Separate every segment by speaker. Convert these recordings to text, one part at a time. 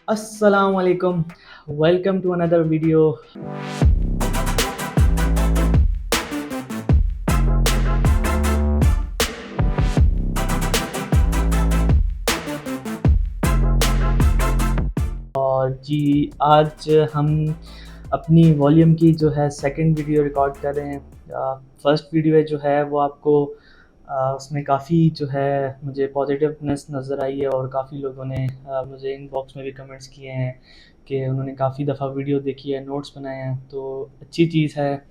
Speaker 1: Assalamu alaikum. Welcome to another video. और जी आज हम अपनी वॉल्यूम की जो है सेकंड वीडियो रिकॉर्ड कर रहे हैं। फर्स्ट वीडियो जो है वो आपको उसमें काफ़ी जो है मुझे पॉजिटिवनेस नज़र आई है और काफ़ी लोगों ने मुझे इनबॉक्स में भी कमेंट्स किए हैं कि उन्होंने काफ़ी दफ़ा वीडियो देखी है, नोट्स बनाए हैं, तो अच्छी चीज़ है।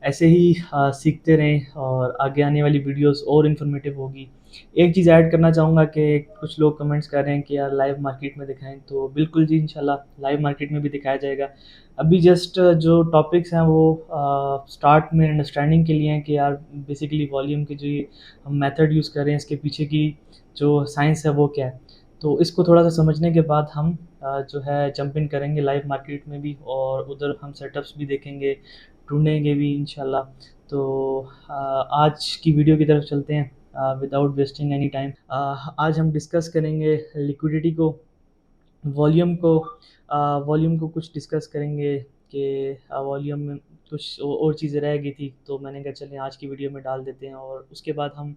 Speaker 1: ऐसे ही सीखते रहें और आगे आने वाली वीडियोस और इन्फॉर्मेटिव होगी। एक चीज़ ऐड करना चाहूँगा कि कुछ लोग कमेंट्स कर रहे हैं कि यार लाइव मार्केट में दिखाएँ, तो बिल्कुल जी इंशाल्लाह लाइव मार्केट में भी दिखाया जाएगा। अभी जस्ट जो टॉपिक्स हैं वो स्टार्ट में अंडरस्टैंडिंग के लिए हैं कि यार बेसिकली वॉल्यूम की जो ये हम मेथड यूज़ कर रहे हैं इसके पीछे की जो साइंस है वो क्या है। तो इसको थोड़ा-सा समझने के बाद हम जो है जंप इन करेंगे लाइव मार्केट में भी और उधर हम सेटअप्स भी देखेंगे, ढूँढेंगे भी इंशाल्लाह। तो आज की वीडियो की तरफ चलते हैं विदाउट वेस्टिंग एनी टाइम। आज हम डिस्कस करेंगे लिक्विडिटी को, वॉल्यूम को वॉल्यूम को कुछ डिस्कस करेंगे कि वॉल्यूम में कुछ और चीज़ें रह गई थी, तो मैंने कहा चलें आज की वीडियो में डाल देते हैं और उसके बाद हम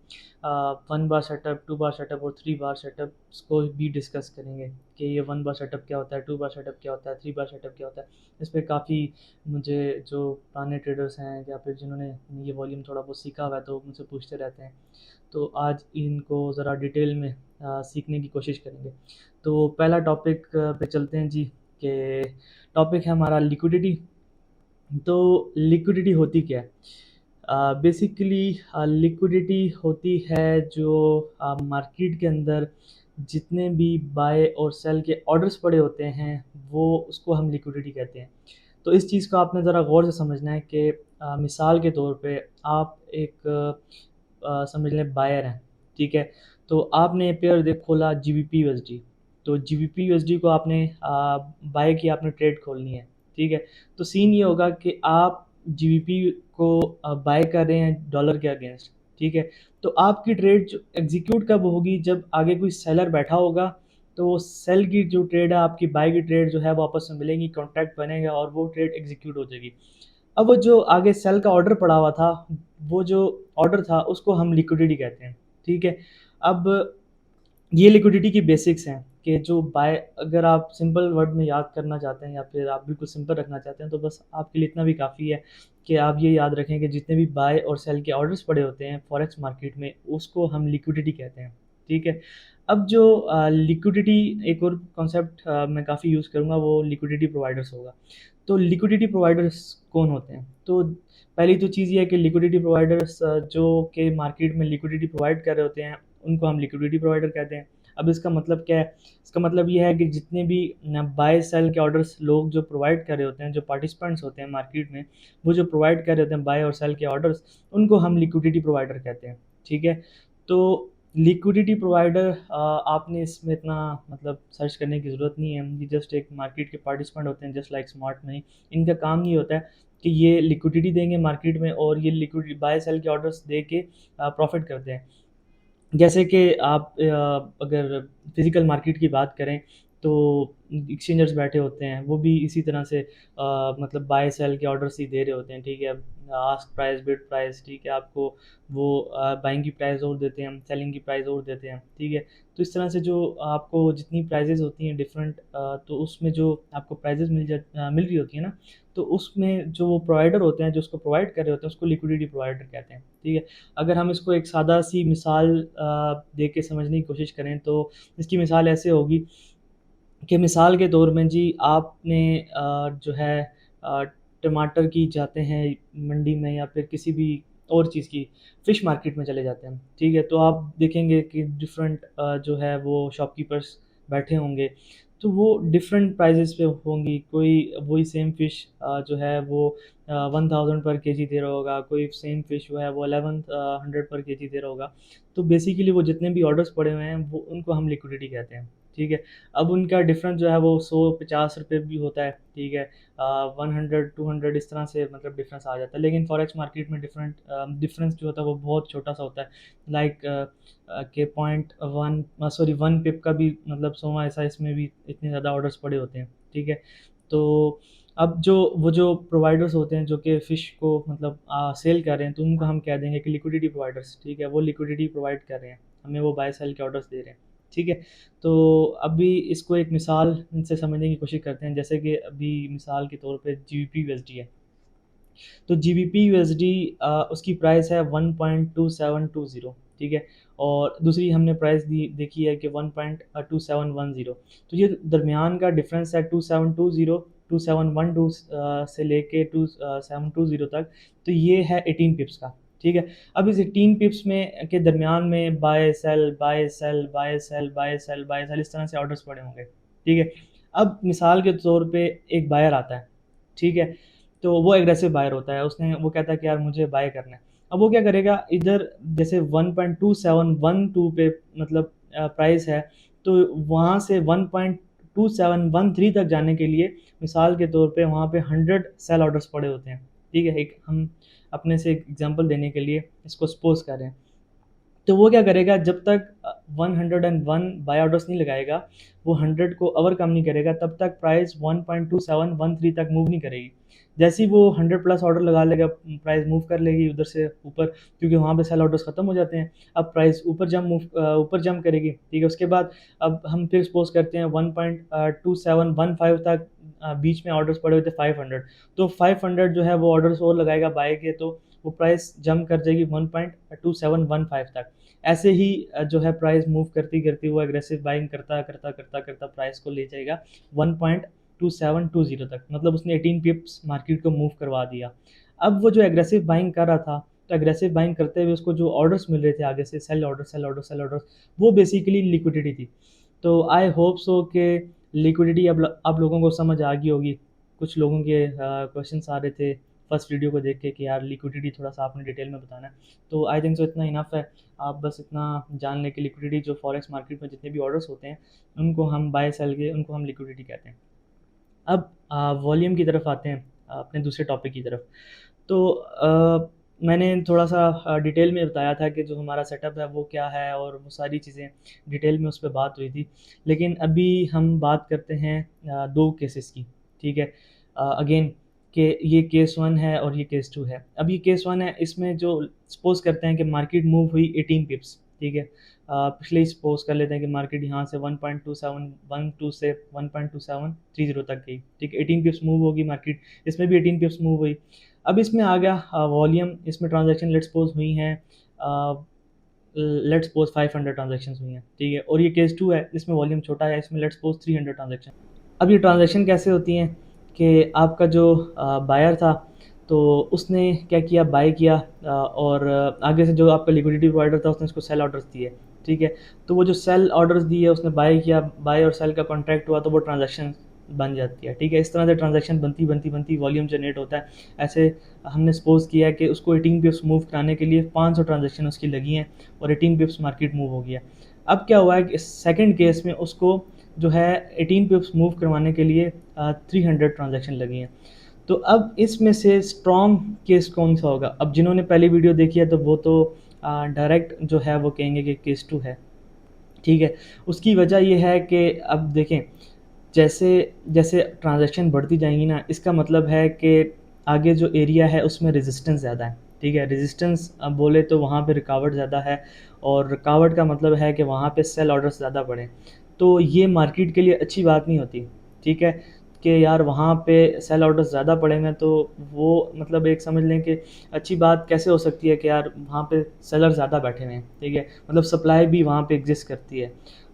Speaker 1: 1 बार सेटअप, 2 बार सेटअप और 3 बार सेटअप को भी डिस्कस करेंगे कि ये 1 बार सेटअप क्या होता है, 2 बार सेटअप क्या होता है, 3 बार सेटअप क्या होता है। इस पे काफ़ी मुझे जो पुराने ट्रेडर्स हैं या फिर जिन्होंने ये वॉल्यूम थोड़ा बहुत सीखा हुआ है तो मुझसे पूछते रहते हैं। तो आज इनको ज़रा डिटेल में सीखने की कोशिश करेंगे। तो पहला टॉपिक पे चलते हैं जी कि टॉपिक है हमारा लिक्विडिटी। तो लिक्विडिटी होती क्या है? बेसिकली लिक्विडिटी होती है जो मार्केट के अंदर जितने भी बाय और सेल के ऑर्डर्स पड़े होते हैं वो उसको हम लिक्विडिटी कहते हैं। तो इस चीज़ को आपने ज़रा गौर से समझना है कि मिसाल के तौर पे आप एक समझ लें बायर हैं, ठीक है? तो आपने पेयर देख खोला जीबीपी यूएसडी, तो जीबीपी यूएसडी को आपने बाय की, आपने ट्रेड खोलनी है, ठीक है? तो सीन ये होगा कि आप जीबीपी को बाय कर रहे हैं डॉलर के अगेंस्ट, ठीक है? तो आपकी ट्रेड जो एग्जीक्यूट कब होगी, जब आगे कोई सेलर बैठा होगा, तो वो सेल की जो ट्रेड है, आपकी बाय की ट्रेड जो है वो आपस में मिलेंगी, कॉन्ट्रैक्ट बनेगा और वो ट्रेड एग्जीक्यूट हो जाएगी। अब वो जो आगे सेल का ऑर्डर पड़ा हुआ था, वो जो ऑर्डर था उसको हम लिक्विडिटी कहते हैं, ठीक है? अब ये लिक्विडिटी की बेसिक्स हैं कि जो बाय, अगर आप सिंपल वर्ड में याद करना चाहते हैं या फिर आप बिल्कुल सिंपल रखना चाहते हैं तो बस आपके लिए इतना भी काफ़ी है कि आप ये याद रखें कि जितने भी बाय और सेल के ऑर्डर्स पड़े होते हैं फॉरेक्स मार्केट में उसको हम लिक्विडिटी कहते हैं, ठीक है? अब जो लिक्विडिटी, एक और कॉन्सेप्ट मैं काफ़ी यूज़ करूँगा वो लिक्विडिटी प्रोवाइडर्स होगा। तो लिक्विडिटी प्रोवाइडर्स कौन होते हैं? तो पहली तो चीज़ ये है कि लिक्विडिटी प्रोवाइडर्स जो कि मार्केट में लिक्विडिटी प्रोवाइड कर रहे होते हैं उनको हम लिक्विडिटी प्रोवाइडर कहते हैं। अब इसका मतलब क्या है? इसका मतलब ये है कि जितने भी न बाय सेल के ऑर्डर्स लोग जो प्रोवाइड कर रहे होते हैं, जो पार्टिसिपेंट्स होते हैं मार्केट में, वो जो प्रोवाइड कर रहे होते हैं बाय और सेल के ऑर्डर्स, उनको हम लिक्विडिटी प्रोवाइडर कहते हैं, ठीक है? तो लिक्विडिटी प्रोवाइडर आपने इसमें इतना मतलब सर्च करने की ज़रूरत नहीं है, ये जस्ट एक मार्केट के पार्टिसिपेंट होते हैं जस्ट लाइक स्मार्ट मनी। इनका काम ये होता है कि ये लिक्विडिटी देंगे मार्केट में और ये लिक्विडिटी बाय सेल के ऑर्डर्स दे के प्रॉफिट करते हैं। जैसे कि आप अगर फिज़िकल मार्केट की बात करें तो एक्सचेंजर्स बैठे होते हैं, वो भी इसी तरह से मतलब बाय सेल के ऑर्डर्स ही दे रहे होते हैं, ठीक है? आस्क प्राइस, बिड प्राइस, ठीक है? आपको वो बाइंग की प्राइस और देते हैं, सेलिंग की प्राइस और देते हैं, ठीक है? तो इस तरह से जो आपको जितनी प्राइसेज़ होती हैं डिफरेंट, तो उसमें जो आपको प्राइसेज़ मिल रही होती है ना, तो उसमें जो वो प्रोवाइडर होते हैं, जो उसको प्रोवाइड कर रहे होते हैं, उसको लिक्विडिटी प्रोवाइडर कहते हैं, ठीक है? अगर हम इसको एक सादा सी मिसाल दे के समझने की कोशिश करें तो इसकी मिसाल ऐसे होगी कि मिसाल के तौर में जी आपने जो है अ, टमाटर की जाते हैं मंडी में या फिर किसी भी और चीज़ की फ़िश मार्केट में चले जाते हैं, ठीक है? तो आप देखेंगे कि डिफ़रेंट जो है वो शॉपकीपर्स बैठे होंगे, तो वो डिफ़रेंट प्राइसेस पे होंगी। कोई वही सेम फ़िश जो है वो 1000 पर केजी दे रहा होगा, कोई सेम फ़िश जो है वो 1100 पर केजी दे रहा होगा। तो बेसिकली वो जितने भी ऑर्डर्स पड़े हुए हैं वो उनको हम लिक्विडिटी कहते हैं, ठीक है। अब उनका डिफरेंस जो है वो 100-50 रुपये भी होता है, ठीक है। 100-200 इस तरह से मतलब डिफरेंस आ जाता है, लेकिन फॉरेक्स मार्केट में डिफरेंस जो होता है वो बहुत छोटा सा होता है। लाइक के 0.1 सॉरी 1 पिप का भी मतलब 100 ऐसा, इसमें भी इतने ज़्यादा ऑर्डर्स पड़े होते हैं, ठीक है। तो अब जो प्रोवाइडर्स होते हैं जो कि फ़िश को मतलब सेल कर रहे हैं, तो उनको हम कह देंगे कि लिक्विडिटी प्रोवाइडर्स, ठीक है। वो लिक्विडिटी प्रोवाइड कर रहे हैं, हमें वो बाय सेल के ऑर्डर्स दे रहे हैं, ठीक है। तो अभी इसको एक मिसाल से समझने की कोशिश करते हैं, जैसे कि अभी मिसाल के तौर पे जीबीपी यूएसडी है। तो जीबीपी यूएसडी उसकी प्राइस है 1.2720, ठीक है। और दूसरी हमने प्राइस देखी है कि 1.2710। तो ये दरमियान का डिफरेंस है 2720 2712 से लेके 2720 तक। तो ये है 18 पिप्स का, ठीक है। अब इस 18 पिप्स में के दरमियान में buy sell buy sell buy sell buy sell buy sell इस तरह से ऑर्डर्स पड़े होंगे, ठीक है। अब मिसाल के तौर पे एक बायर आता है, ठीक है। तो वो एग्रेसिव बायर होता है, उसने वो कहता है कि यार मुझे बाय करना है। अब वो क्या करेगा, इधर जैसे 1.2712 पे मतलब प्राइस है, तो वहाँ से 1.2713 तक जाने के लिए मिसाल के तौर पे वहाँ पे 100 सेल ऑर्डर्स पड़े होते हैं, ठीक है। एक हम अपने से एक एग्जांपल देने के लिए इसको सपोज कर रहे हैं। तो वो क्या करेगा, जब तक 101 बाय ऑर्डर्स नहीं लगाएगा, वो 100 को ओवरकम नहीं करेगा, तब तक प्राइस 1.2713 तक मूव नहीं करेगी। जैसे ही वो 100 प्लस ऑर्डर लगा लेगा, प्राइस मूव कर लेगी उधर से ऊपर, क्योंकि वहाँ पे सेल ऑर्डर्स खत्म हो जाते हैं। अब प्राइस ऊपर जंप करेगी, ठीक है। उसके बाद अब हम फिर सपोज करते हैं 1.2715 तक बीच में ऑर्डर्स पड़े हुए थे 500। तो 500 जो है वो ऑर्डर्स और लगाएगा बाय के, तो वो प्राइस जंप कर जाएगी 1.2715 तक। ऐसे ही जो है प्राइस मूव करती करती वो एग्रेसिव बाइंग करता करता करता करता प्राइस को ले जाएगा 1.2720 तक, मतलब उसने 18 पिप्स मार्केट को मूव करवा दिया। अब वो जो एग्रेसिव बाइंग कर रहा था, तो एग्रेसिव बाइंग करते हुए उसको जो ऑर्डर्स मिल रहे थे आगे से, sell order sell order sell order, वो बेसिकली लिक्विडिटी थी। तो आई होप सो कि लिक्विडिटी अब लोगों को समझ आ गई होगी। कुछ लोगों के क्वेश्चंस आ रहे थे फर्स्ट वीडियो को देख के कि यार लिक्विडिटी थोड़ा सा आपने डिटेल में बताना है। तो आई थिंक सो इतना इनफ है। आप बस इतना जान लें कि लिक्विडिटी जो फॉरेक्स मार्केट में जितने भी ऑर्डर्स होते हैं, उनको हम बाय सेल के उनको हम लिक्विडिटी कहते हैं। अब वॉल्यूम की तरफ आते हैं, अपने दूसरे टॉपिक की तरफ। तो मैंने थोड़ा सा डिटेल में बताया था कि जो हमारा सेटअप है वो क्या है, और वो सारी चीज़ें डिटेल में उस पर बात हुई थी। लेकिन अभी हम बात करते हैं दो केसेस की, ठीक है। अगेन कि ये केस वन है और ये केस टू है। अब ये केस वन है, इसमें जो सपोज करते हैं कि मार्केट मूव हुई 18 पिप्स, ठीक है। पिछले ही सपोज कर लेते हैं कि मार्केट यहाँ से 1.2712 से 1.2730 तक गई, ठीक है। 18 पिप्स मूव होगी मार्केट, इसमें भी 18 पिप्स मूव हुई। अब इसमें आ गया वॉल्यूम, इसमें ट्रांजैक्शन लेट्स सपोज हुई हैं, लेट्स सपोज 500 ट्रांजैक्शन हुई हैं, ठीक है। और ये केस टू है, इसमें वॉल्यूम छोटा है, इसमें लेट्स सपोज 300 ट्रांजैक्शन। अब ये ट्रांजैक्शन कैसे होती हैं कि आपका जो बायर था, तो उसने क्या किया, बाय किया, और आगे से जो आपका लिक्विडिटी प्रोवाइडर था उसने उसको सेल ऑर्डर्स दिए, ठीक है। तो वो जो सेल ऑर्डर्स दिए उसने बाय किया, बाय और सेल का कॉन्ट्रैक्ट हुआ, तो वो ट्रांजैक्शन बन जाती है, ठीक है। इस तरह से ट्रांजैक्शन बनती बनती बनती वॉल्यूम जनरेट होता है। ऐसे हमने सपोज किया है कि उसको 18 पिप्स मूव कराने के लिए 500 ट्रांजैक्शन उसकी लगी हैं, और 18 पिप्स मार्केट मूव हो गया। अब क्या हुआ है कि सेकेंड केस में उसको जो है 18 पिप्स मूव करवाने के लिए 300 ट्रांजैक्शन लगी हैं। तो अब इसमें से स्ट्रॉन्ग केस कौन सा होगा? अब जिन्होंने पहली वीडियो देखी है तो वो तो डायरेक्ट जो है वो कहेंगे कि केस टू है, ठीक है। उसकी वजह ये है कि अब देखें, जैसे जैसे ट्रांजैक्शन बढ़ती जाएंगी ना, इसका मतलब है कि आगे जो एरिया है उसमें रेजिस्टेंस ज़्यादा है, ठीक है। रेजिस्टेंस बोले तो वहाँ पे रुकावट ज़्यादा है, और रुकावट का मतलब है कि वहाँ पे सेल ऑर्डर्स ज़्यादा बढ़े। तो ये मार्केट के लिए अच्छी बात नहीं होती, ठीक है। कि यार वहाँ पे सेल ऑर्डर्स ज़्यादा पड़ेंगे, तो वो मतलब एक समझ लें कि अच्छी बात कैसे हो सकती है कि यार वहाँ पे सेलर ज़्यादा बैठे हुए हैं, ठीक है। मतलब सप्लाई भी वहाँ पे एग्जिस्ट करती है।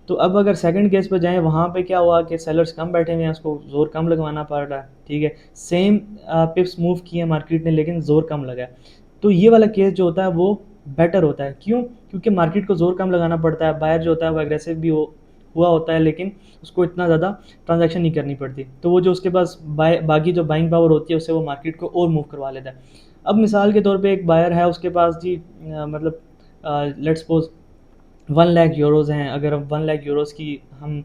Speaker 1: तो अब अगर सेकंड केस पे जाएँ, वहाँ पे क्या हुआ कि सेलर्स कम बैठे हुए हैं, उसको ज़ोर कम लगवाना पड़ रहा है, ठीक है। सेम पिप्स मूव किए मार्केट ने, लेकिन ज़ोर कम लगा है। तो ये वाला केस जो होता है वो बेटर होता है। क्यों? क्योंकि मार्केट को ज़ोर कम लगाना पड़ता है, बायर जो होता है वो एग्रेसिव भी हुआ होता है, लेकिन उसको इतना ज़्यादा ट्रांजैक्शन नहीं करनी पड़ती। तो वो जो उसके पास बाकी जो बाइंग पावर होती है, उससे वो मार्केट को और मूव करवा लेता है। अब मिसाल के तौर पे एक बायर है, उसके पास जी मतलब लेट्स सपोज 1 लाख यूरोज़ हैं, अगर अब 1 लाख यूरोज़ की हम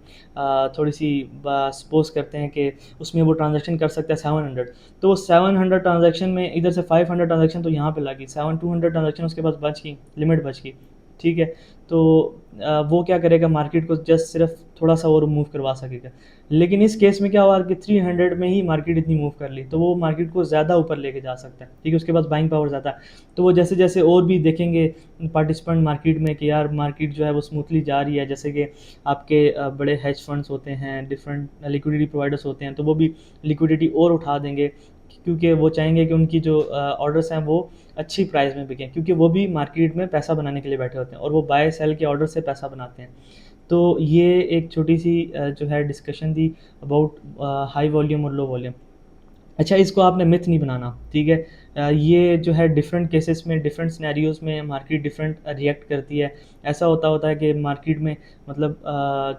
Speaker 1: थोड़ी-सी सपोज़ करते हैं कि उसमें वो ट्रांज़ैक्शन कर सकता है 700, तो वो 700 ट्रांज़ैक्शन में इधर से 500 ट्रांज़ैक्शन तो यहाँ पे लगी, 200 ट्रांज़ैक्शन उसके पास बच गई, लिमिट बच गई, ठीक है? तो वो क्या करेगा, मार्केट को जस्ट सिर्फ थोड़ा-सा और मूव करवा सकेगा। लेकिन इस केस में क्या हुआ कि 300 में ही मार्केट इतनी मूव कर ली, तो वो मार्केट को ज़्यादा ऊपर लेके जा सकता है, ठीक है? उसके पास बाइंग पावर ज़्यादा है। तो वो जैसे-जैसे और भी देखेंगे पार्टिसिपेंट मार्केट में कि यार मार्केट जो है वो स्मूथली जा रही है, जैसे कि आपके बड़े हेज फंड्स होते हैं, डिफरेंट लिक्विडिटी प्रोवाइडर्स होते हैं, तो वो भी लिक्विडिटी और उठा देंगे, क्योंकि वो चाहेंगे कि उनकी जो ऑर्डर्स हैं वो अच्छी प्राइस में बिकें, क्योंकि वो भी मार्केट में पैसा बनाने के लिए बैठे होते हैं और वो बाय सेल के ऑर्डर से पैसा बनाते हैं। तो ये एक छोटी सी जो है डिस्कशन थी अबाउट हाई वॉल्यूम और लो वॉल्यूम। अच्छा, इसको आपने मिथ नहीं बनाना, ठीक है? ये जो है डिफरेंट केसेस में, डिफरेंट सिनेरियोज़ में मार्केट डिफरेंट रिएक्ट करती है। ऐसा होता है कि मार्केट में मतलब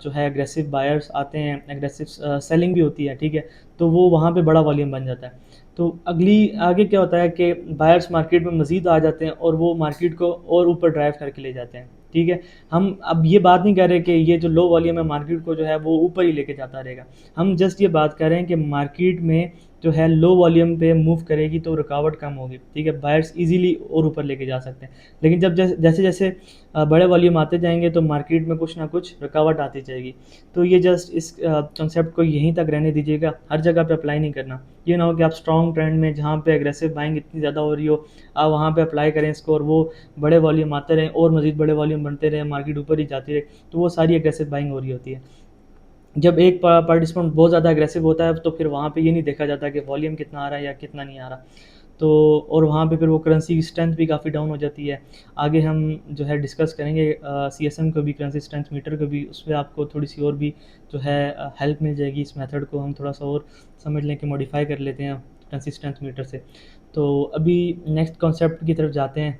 Speaker 1: जो है एग्रेसिव बायर्स आते हैं, एग्रेसिव सेलिंग भी होती है, ठीक है? तो वो वहाँ पे बड़ा वॉल्यूम बन जाता है। तो आगे क्या होता है कि बायर्स मार्केट में मज़ीद आ जाते हैं और वो मार्केट को और ऊपर ड्राइव करके ले जाते हैं, ठीक है? हम अब ये बात नहीं कर रहे कि ये जो लो वॉल्यूम है मार्केट को जो है वो ऊपर ही लेके जाता रहेगा। हम जस्ट ये बात कर रहे हैं कि मार्केट में जो है लो वॉल्यूम पे मूव करेगी तो रुकावट कम होगी, ठीक है? बायर्स इजीली और ऊपर लेके जा सकते हैं। लेकिन जब जैसे जैसे बड़े वॉल्यूम आते जाएंगे तो मार्केट में कुछ ना कुछ रुकावट आती जाएगी। तो ये जस्ट इस कंसेप्ट को यहीं तक रहने दीजिएगा, हर जगह पे अप्लाई नहीं करना। ये ना हो कि आप स्ट्रॉन्ग ट्रेंड में जहाँ पे एग्रेसिव बाइंग इतनी ज़्यादा हो रही हो, आप वहाँ पे अप्लाई करें इसको और वो बड़े वॉल्यूम आते रहें और मज़ीद बड़े वॉल्यूम बनते रहें, मार्केट ऊपर ही जाती रहे, तो वो सारी एग्रेसिव बाइंग हो रही होती है। जब एक पार्टिसिपेंट बहुत ज़्यादा एग्रेसिव होता है तो फिर वहाँ पे ये नहीं देखा जाता कि वॉल्यूम कितना आ रहा है या कितना नहीं आ रहा। तो और वहाँ पे फिर वो करेंसी की स्ट्रेंथ भी काफ़ी डाउन हो जाती है। आगे हम जो है डिस्कस करेंगे सीएसएम को भी, करेंसी स्ट्रेंथ मीटर को भी, उसमें आपको थोड़ी-सी और भी जो है हेल्प मिल जाएगी। इस मेथड को हम थोड़ा-सा और समझ लें कि मॉडिफ़ाई कर लेते हैं करेंसी स्ट्रेंथ मीटर से। तो अभी नेक्स्ट कॉन्सेप्ट की तरफ जाते हैं।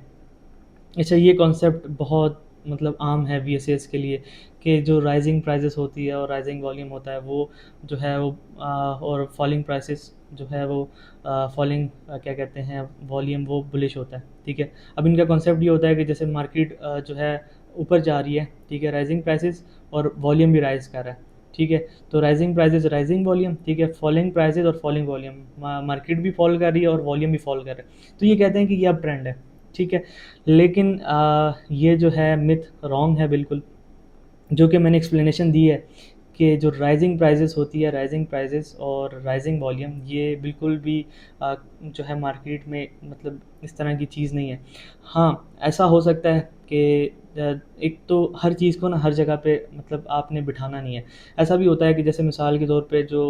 Speaker 1: अच्छा, ये कॉन्सेप्ट बहुत मतलब आम है वीएसएस के लिए कि जो राइजिंग प्राइसेस होती है और राइजिंग वॉल्यूम होता है वो जो है वो और फॉलिंग प्राइसेस जो है वो फॉलिंग क्या कहते हैं वॉल्यूम, वो बुलिश होता है, ठीक है? अब इनका कॉन्सेप्ट ये होता है कि जैसे मार्केट जो है ऊपर जा रही है, ठीक है, राइजिंग प्राइसेस और वॉल्यूम भी राइज कर रहा है, ठीक है? तो राइजिंग प्राइसेस राइजिंग वॉल्यूम, ठीक है, फॉलिंग प्राइसेस और फॉलिंग वॉल्यूम, मार्केट भी फॉल कर रही है और वॉल्यूम भी फॉल कर रहा है, तो ये कहते हैं कि ये अब ट्रेंड है, ठीक है? लेकिन ये जो है मिथ रॉन्ग है बिल्कुल, जो कि मैंने एक्सप्लेनेशन दी है कि जो राइजिंग प्राइसेस होती है, राइजिंग प्राइसेस और राइजिंग वॉल्यूम, ये बिल्कुल भी जो है मार्केट में मतलब इस तरह की चीज़ नहीं है। हाँ, ऐसा हो सकता है कि एक तो हर चीज़ को ना हर जगह पे मतलब आपने बिठाना नहीं है। ऐसा भी होता है कि जैसे मिसाल के तौर पे जो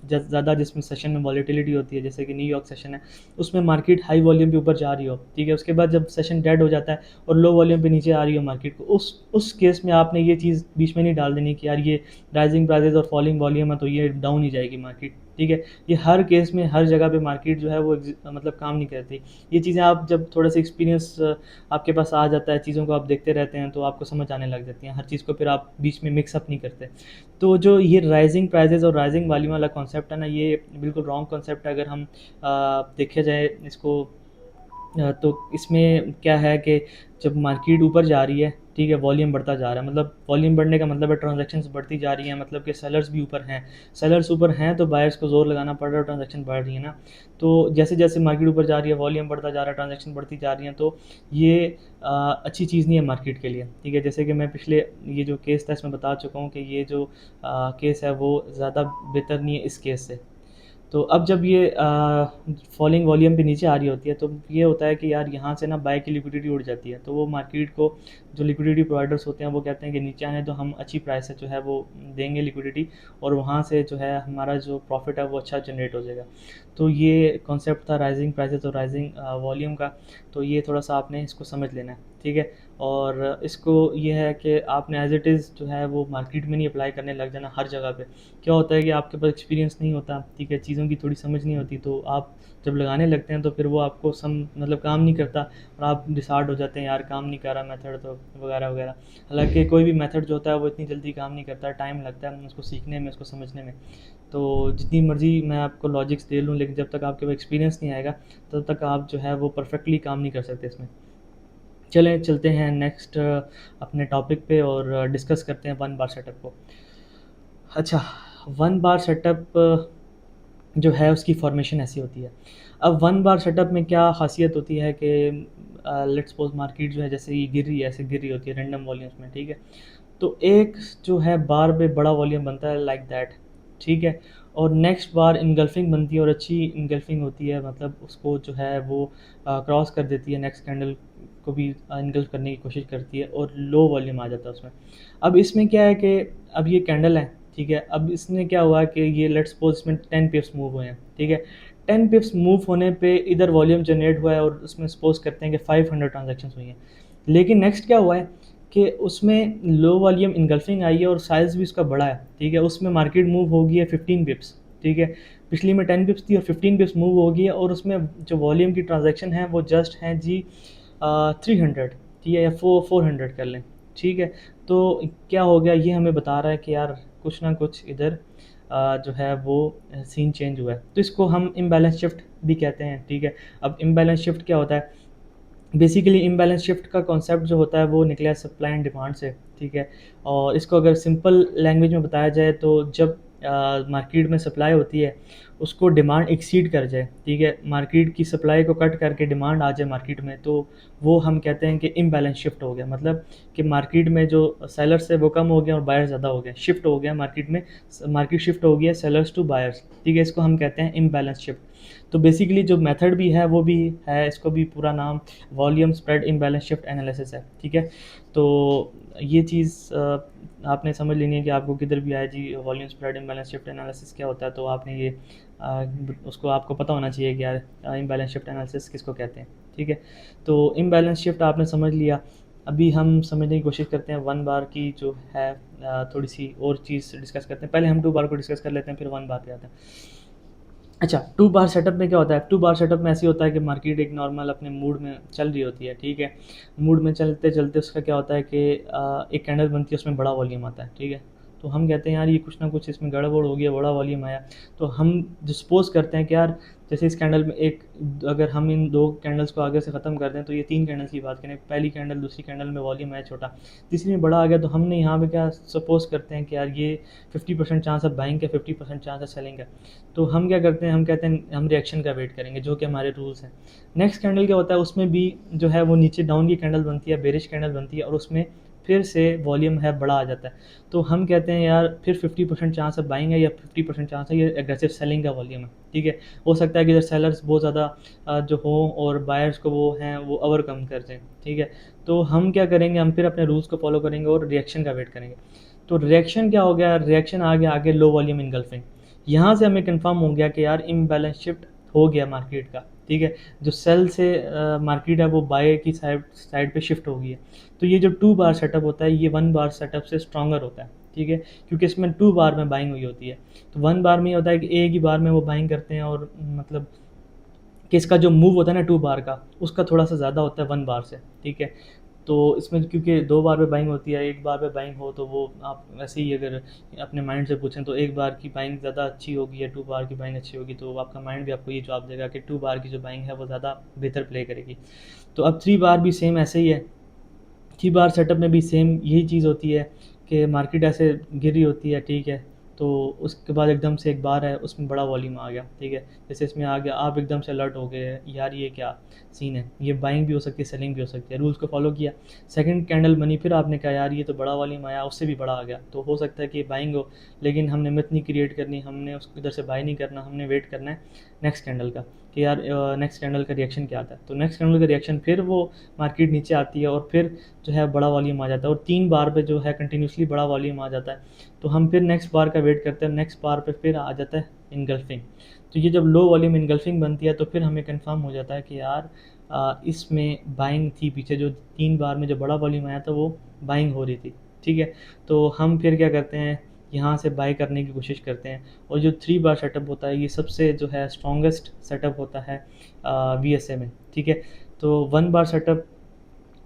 Speaker 1: ज़्यादा जिसमें सेशन में वॉलेटिलिटी होती है, जैसे कि न्यूयॉर्क सेशन है, उसमें मार्केट हाई वॉल्यूम पे ऊपर जा रही हो, ठीक है? उसके बाद जब सेशन डेड हो जाता है और लो वॉल्यूम पे नीचे आ रही हो मार्केट को, उस केस में आपने ये चीज़ बीच में नहीं डाल देनी कि यार ये राइजिंग प्राइसेस और फॉलिंग वॉल्यूम है तो ये डाउन ही जाएगी मार्केट, ठीक है? ये हर केस में हर जगह पे मार्केट जो है वो मतलब काम नहीं करती। ये चीज़ें आप जब थोड़ा सा एक्सपीरियंस आपके पास आ जाता है, चीज़ों को आप देखते रहते हैं तो आपको समझ आने लग जाती हैं, हर चीज़ को फिर आप बीच में मिक्स अप नहीं करते। तो जो ये राइजिंग प्राइसेस और राइजिंग वॉल्यूम वाला कॉन्सेप्ट है ना, ये बिल्कुल रॉन्ग कॉन्सेप्ट है। अगर हम देखा जाए इसको तो इसमें क्या है कि जब मार्केट ऊपर जा रही है, ठीक है, वॉल्यूम बढ़ता जा रहा है, मतलब वॉल्यूम बढ़ने का मतलब है ट्रांजैक्शंस बढ़ती जा रही हैं, मतलब कि सेलर्स भी ऊपर हैं, सेलर्स ऊपर हैं तो बायर्स को जोर लगाना पड़ रहा है, ट्रांजैक्शन बढ़ रही है ना। तो जैसे जैसे मार्केट ऊपर जा रही है, वॉल्यूम बढ़ता जा रहा है, ट्रांजैक्शन बढ़ती जा रही हैं, तो ये अच्छी चीज़ नहीं है मार्केट के लिए, ठीक है? जैसे कि मैं पिछले ये जो केस था इसमें बता चुका हूँ कि ये जो केस है वो ज़्यादा बेहतर नहीं है इस केस से। तो अब जब ये फॉलिंग वॉल्यूम पे नीचे आ रही होती है तो ये होता है कि यार यहाँ से ना बाय की लिक्विडिटी उड़ जाती है, तो वो मार्केट को जो लिक्विडिटी प्रोवाइडर्स होते हैं वो कहते हैं कि नीचे आने तो हम अच्छी प्राइस से जो है वो देंगे लिक्विडिटी और वहाँ से जो है हमारा जो प्रॉफिट है वो अच्छा जनरेट हो जाएगा। तो ये कॉन्सेप्ट था राइजिंग प्राइसेस और राइजिंग वॉल्यूम का, तो ये थोड़ा सा आपने इसको समझ लेना है, ठीक है? और इसको ये है कि आपने एज इट इज़ जो है वो मार्केट में नहीं अप्लाई करने लग जाना हर जगह पे। क्या होता है कि आपके पास एक्सपीरियंस नहीं होता, ठीक है, चीज़ों की थोड़ी समझ नहीं होती, तो आप जब लगाने लगते हैं तो फिर वो आपको मतलब काम नहीं करता और आप डिसहार्ट हो जाते हैं, यार काम नहीं कर रहा मेथड तो वगैरह वगैरह। हालांकि कोई भी मेथड जो होता है वो इतनी जल्दी काम नहीं करता, टाइम लगता है उसको सीखने में, उसको समझने में। तो जितनी मर्ज़ी मैं आपको लॉजिक्स दे लूँ, लेकिन जब तक आपके पास एक्सपीरियंस नहीं आएगा तब तक आप जो है वो परफेक्टली काम नहीं कर सकते इसमें। चलें चलते हैं नेक्स्ट अपने टॉपिक पे और डिस्कस करते हैं वन बार सेटअप को। अच्छा, वन बार सेटअप जो है उसकी फॉर्मेशन ऐसी होती है। अब वन बार सेटअप में क्या ख़ासियत होती है कि लेट्स सपोज़ मार्केट जो है जैसे ये गिर रही है, ऐसे गिर रही होती है रैंडम वॉल्यूम्स में, ठीक है? तो एक जो है बार पे बड़ा वॉल्यूम बनता है लाइक दैट, ठीक है? और नेक्स्ट बार इनगल्फिंग बनती है और अच्छी इनगल्फिंग होती है, मतलब उसको जो है वो क्रॉस कर देती है, नेक्स्ट कैंडल को भी इनगल्फ करने की कोशिश करती है और लो वॉल्यूम आ जाता है उसमें। अब इसमें क्या है कि अब ये कैंडल है, ठीक है? अब इसमें क्या हुआ कि ये लेट्स सपोज़ इसमें 10 पिप्स मूव हुए हैं, ठीक है? 10 पिप्स मूव होने पे इधर वॉल्यूम जनरेट हुआ है और उसमें सपोज़ करते हैं कि 500 ट्रांज़ैक्शंस हुई हैं। लेकिन नेक्स्ट क्या हुआ है कि उसमें लो वॉल्यूम इनगल्फिंग आई है और साइज़ भी उसका बड़ा है, ठीक है? उसमें मार्केट मूव हो गई है 15 पिप्स, ठीक है? पिछली में 10 पिप्स थी और 15 पिप्स मूव हो गई है और उसमें जो वॉल्यूम की ट्रांज़ैक्शन है वो जस्ट हैं जी 300, ठीक है? या 400 कर लें, ठीक है? तो क्या हो गया, ये हमें बता रहा है कि यार कुछ ना कुछ इधर जो है वो सीन चेंज हुआ है। तो इसको हम इम्बैलेंस शिफ्ट भी कहते हैं, ठीक है? अब इम्बैलेंस शिफ्ट क्या होता है? बेसिकली इम्बैलेंस शिफ्ट का कॉन्सेप्ट जो होता है वो निकला है सप्लाई एंड डिमांड से, ठीक है? और इसको अगर सिंपल लैंग्वेज में बताया जाए तो जब मार्केट में सप्लाई होती है उसको डिमांड एक्सीड कर जाए, ठीक है? मार्केट की सप्लाई को कट करके डिमांड आ जाए मार्केट में, तो वो हम कहते हैं कि इम्बैलेंस शिफ्ट हो गया। मतलब कि मार्केट में जो सेलर्स है वो कम हो गए और बायर्स ज़्यादा हो गए, शिफ्ट हो गया मार्केट में, मार्केट शिफ्ट हो गया सेलर्स टू बायर्स, ठीक है? इसको हम कहते हैं इम्बैलेंस शिफ्ट। तो बेसिकली जो मेथड भी है वो भी है, इसको भी पूरा नाम volume spread imbalance shift analysis है, ठीक है? तो ये चीज़ आपने समझ लेनी है कि आपको किधर भी आए जी volume spread imbalance shift analysis क्या होता है, तो आपने ये उसको आपको पता होना चाहिए कि यार इम्बैलेंस शिफ्ट एनालिसिस किसको कहते हैं, ठीक है? तो इम्बैलेंस शिफ्ट आपने समझ लिया। अभी हम समझने की कोशिश करते हैं वन बार की जो है थोड़ी सी और चीज़ डिस्कस करते हैं। पहले हम टू बार को डिस्कस कर लेते हैं, फिर वन बार पे आते हैं। अच्छा, टू बार सेटअप में क्या होता है? टू बार सेटअप में ऐसे होता है कि मार्केट एक नॉर्मल अपने मूड में चल रही होती है, ठीक है? मूड में चलते-चलते उसका क्या होता है कि एक कैंडल बनती है, उसमें बड़ा वॉल्यूम आता है, ठीक है? तो हम कहते हैं यार ये कुछ ना कुछ इसमें गड़बड़ हो गई है, बड़ा वॉल्यूम आया। तो हम जो सपोज़ करते हैं कि यार जैसे इस कैंडल में एक, अगर हम इन 2 कैंडल्स को आगे से ख़त्म कर दें तो ये 3 कैंडल्स की बात करें, पहली कैंडल दूसरी कैंडल में वॉल्यूम आया छोटा, तीसरी में बड़ा आ गया, तो हमने यहाँ पे क्या सपोज़ करते हैं कि यार ये 50% चांस है बाइंग का, 50% चांस है सेलिंग का। तो हम क्या करते हैं, हम कहते हैं हम रिएक्शन का वेट करेंगे, जो कि हमारे रूल्स हैं। नेक्स्ट कैंडल क्या होता है, उसमें भी जो है वो नीचे डाउन की कैंडल बनती है, बेरिश कैंडल बनती है और उसमें फिर से वॉल्यूम है बड़ा आ जाता है। तो हम कहते हैं यार फिर 50% चांस है बाइंग है या 50% चांस है ये एग्रेसिव सेलिंग का वॉल्यूम है, ठीक है? हो सकता है कि इधर सेलर्स बहुत ज़्यादा जो हों और बायर्स को वो हैं वो ओवरकम कर दें, ठीक है? तो हम क्या करेंगे, हम फिर अपने रूल्स को फॉलो करेंगे और रिएक्शन का वेट करेंगे। तो रिएक्शन क्या हो गया, रिएक्शन आ गया आगे लो वॉल्यूम इनगल्फिंग। यहाँ से हमें कंफर्म हो गया कि यार इम्बैलेंस शिफ्ट हो गया मार्केट का, ठीक है? जो सेल से मार्केट है वो बाय की साइड साइड पे शिफ्ट हो गई है। तो ये जो टू बार सेटअप होता है ये वन बार सेटअप से स्ट्रॉन्गर होता है, ठीक है? क्योंकि इसमें टू बार में बाइंग हुई होती है। तो वन बार में ये होता है कि एक ही बार में वो बाइंग करते हैं और मतलब कि इसका जो मूव होता है ना टू बार का, उसका थोड़ा सा ज़्यादा होता है वन बार से, ठीक है? तो इसमें क्योंकि दो बार पे बाइंग होती है, एक बार पे बाइंग हो तो वो आप वैसे ही अगर अपने माइंड से पूछें तो एक बार की बाइंग ज़्यादा अच्छी होगी या टू बार की बाइंग अच्छी होगी, तो आपका माइंड भी आपको ये जवाब देगा कि टू बार की जो बाइंग है वो ज़्यादा बेहतर प्ले करेगी। तो अब थ्री बार भी सेम ऐसे ही है। थ्री बार सेटअप में भी सेम यही चीज़ होती है कि मार्केट ऐसे गिर रही होती है, ठीक है? तो उसके बाद एकदम से एक बार है उसमें बड़ा वॉल्यूम आ गया, ठीक है? जैसे इसमें आ गया, आप एकदम से अलर्ट हो गए, यार ये क्या सीन है, ये बाइंग भी हो सकती है सेलिंग भी हो सकती है, रूल्स को फॉलो किया। सेकंड कैंडल बनी, फिर आपने कहा यार ये तो बड़ा वॉल्यूम आया, उससे भी बड़ा आ गया, तो हो सकता है कि बाइंग हो, लेकिन हमने मिथ नहीं क्रिएट करनी, हमने उस इधर से बाय नहीं करना, हमने वेट करना है नेक्स्ट कैंडल का कि यार नेक्स्ट कैंडल का रिएक्शन क्या आता है। तो नेक्स्ट कैंडल का रिएक्शन फिर वो मार्केट नीचे आती है और फिर जो है बड़ा वॉल्यूम आ जाता है और 3 बार पे जो है कंटिन्यूसली बड़ा वॉल्यूम आ जाता है। तो हम फिर नेक्स्ट बार का वेट करते हैं, नेक्स्ट बार पे फिर आ जाता है इनगल्फिंग। तो ये जब लो वॉल्यूम इनगल्फिंग बनती है तो फिर हमें कंफर्म हो जाता है कि यार इसमें बाइंग थी, पीछे जो 3 बार में जो बड़ा वॉल्यूम आया था वो बाइंग हो रही थी, ठीक है? तो हम फिर क्या करते हैं, यहाँ से बाय करने की कोशिश करते हैं। और जो थ्री बार सेटअप होता है ये सबसे जो है स्ट्रॉन्गेस्ट सेटअप होता है वीएसए में, ठीक है? तो वन बार सेटअप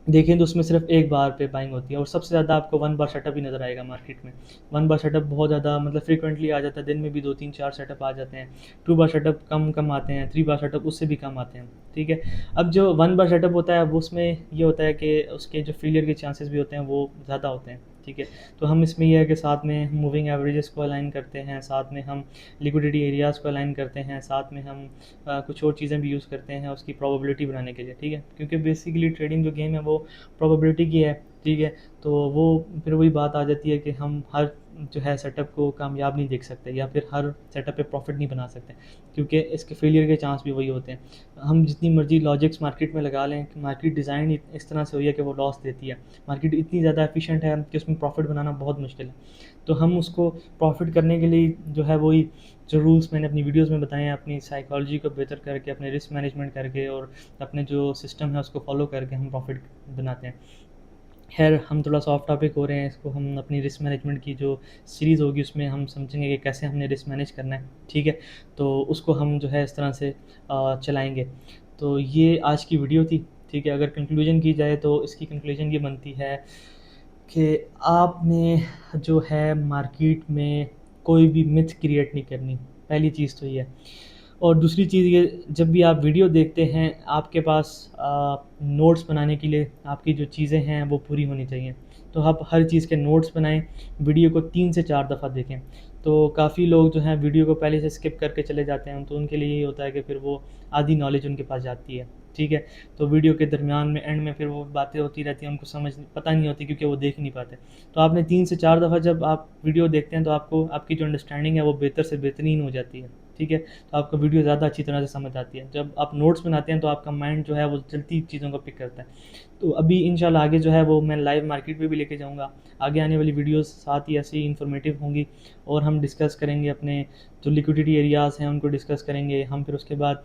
Speaker 1: देखें तो उसमें सिर्फ एक बार पे बाइंग होती है, और सबसे ज़्यादा आपको वन बार सेटअप ही नज़र आएगा मार्केट में। वन बार सेटअप बहुत ज़्यादा मतलब फ्रीक्वेंटली आ जाता है, दिन में भी 2 3 4 सेटअप आ जाते हैं। टू बार सेटअप कम कम आते हैं, थ्री बार सेटअप उससे भी कम आते हैं। ठीक है, अब जो वन बार सेटअप होता है वो उसमें ये होता है कि उसके जो फेलियर के चांसेस भी होते हैं वो ज़्यादा होते हैं। ठीक है, तो हम इसमें यह है कि साथ में मूविंग एवरेजेस को अलाइन करते हैं, साथ में हम लिक्विडिटी एरियाज़ को अलाइन करते हैं, साथ में हम कुछ और चीज़ें भी यूज़ करते हैं उसकी प्रोबेबिलिटी बनाने के लिए। ठीक है, क्योंकि बेसिकली ट्रेडिंग जो गेम है वो प्रोबेबिलिटी की है। ठीक है, तो वो फिर वही बात आ जाती है कि हम हर जो है सेटअप को कामयाब नहीं देख सकते, या फिर हर सेटअप पे प्रॉफिट नहीं बना सकते, क्योंकि इसके फेलियर के चांस भी वही होते हैं। हम जितनी मर्जी लॉजिक्स मार्केट में लगा लें कि मार्केट डिज़ाइन इस तरह से हुई है कि वो लॉस देती है, मार्केट इतनी ज़्यादा एफिशिएंट है कि उसमें प्रॉफिट बनाना बहुत मुश्किल है। तो हम उसको प्रॉफिट करने के लिए जो है वही जो रूल्स मैंने अपनी वीडियोस में बताए हैं, अपनी साइकोलॉजी को बेहतर करके, अपने रिस्क मैनेजमेंट करके और अपने जो सिस्टम है उसको फॉलो करके हम प्रॉफिट बनाते हैं। खैर, हम थोड़ा सा ऑफ टॉपिक हो रहे हैं, इसको हम अपनी रिस्क मैनेजमेंट की जो सीरीज़ होगी उसमें हम समझेंगे कि कैसे हमने रिस्क मैनेज करना है। ठीक है, तो उसको हम जो है इस तरह से चलाएँगे। तो ये आज की वीडियो थी। ठीक है, अगर कंक्लूजन की जाए तो इसकी कंक्लूजन ये बनती है कि आपने जो है मार्केट में कोई भी मिथ क्रिएट नहीं करनी, पहली चीज़ तो ये है। और दूसरी चीज़ ये, जब भी आप वीडियो देखते हैं आपके पास नोट्स बनाने के लिए आपकी जो चीज़ें हैं वो पूरी होनी चाहिए। तो आप हर चीज़ के नोट्स बनाएं, वीडियो को 3 से 4 दफ़ा देखें। तो काफ़ी लोग जो हैं वीडियो को पहले से स्किप करके चले जाते हैं, तो उनके लिए ये होता है कि फिर वो आधी नॉलेज उनके पास जाती है। ठीक है, तो वीडियो के दरमियान में एंड में फिर वो बातें होती रहती हैं, उनको समझ पता नहीं होती क्योंकि वो देख नहीं पाते। तो आपने 3 से 4 दफ़ा जब आप वीडियो देखते हैं तो आपको आपकी जो अंडरस्टैंडिंग है वो बेहतर से बेहतरीन हो जाती है। ठीक है, तो आपको वीडियो ज़्यादा अच्छी तरह से समझ आती है। जब आप नोट्स बनाते हैं तो आपका माइंड जो है वो जल्दी चीज़ों को पिक करता है। तो अभी इंशाल्लाह आगे जो है वो मैं लाइव मार्केट पे भी लेके जाऊँगा। आगे आने वाली वीडियोस साथ ही ऐसी इन्फॉर्मेटिव होंगी, और हम डिस्कस करेंगे अपने जो लिक्विडिटी एरियाज़ हैं उनको डिस्कस करेंगे हम। फिर उसके बाद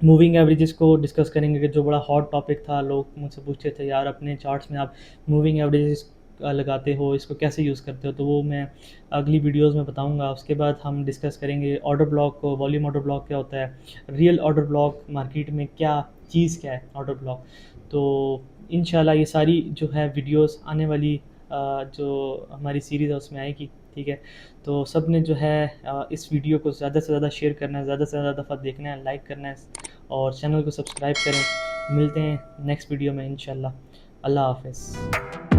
Speaker 1: मूविंग एवरेजेस को डिस्कस करेंगे कि जो बड़ा हॉट टॉपिक था, लोग मुझसे पूछते थे यार अपने चार्ट्स में आप मूविंग एवरेजेस लगाते हो, इसको कैसे यूज़ करते हो, तो वो मैं अगली वीडियोस में बताऊंगा। उसके बाद हम डिस्कस करेंगे ऑर्डर ब्लॉक को, वॉल्यूम ऑर्डर ब्लॉक क्या होता है, रियल ऑर्डर ब्लॉक मार्केट में क्या चीज़ क्या है ऑर्डर ब्लॉक। तो इंशाल्लाह ये सारी जो है वीडियोस आने वाली जो हमारी सीरीज़ है उसमें आएगी। ठीक है, तो सब ने जो है इस वीडियो को ज़्यादा से ज़्यादा शेयर करना है, ज़्यादा से ज़्यादा दफ़ा देखना है, लाइक करना है, और चैनल को सब्सक्राइब करें। मिलते हैं नेक्स्ट वीडियो में इंशाल्लाह। अल्लाह हाफ़िज़।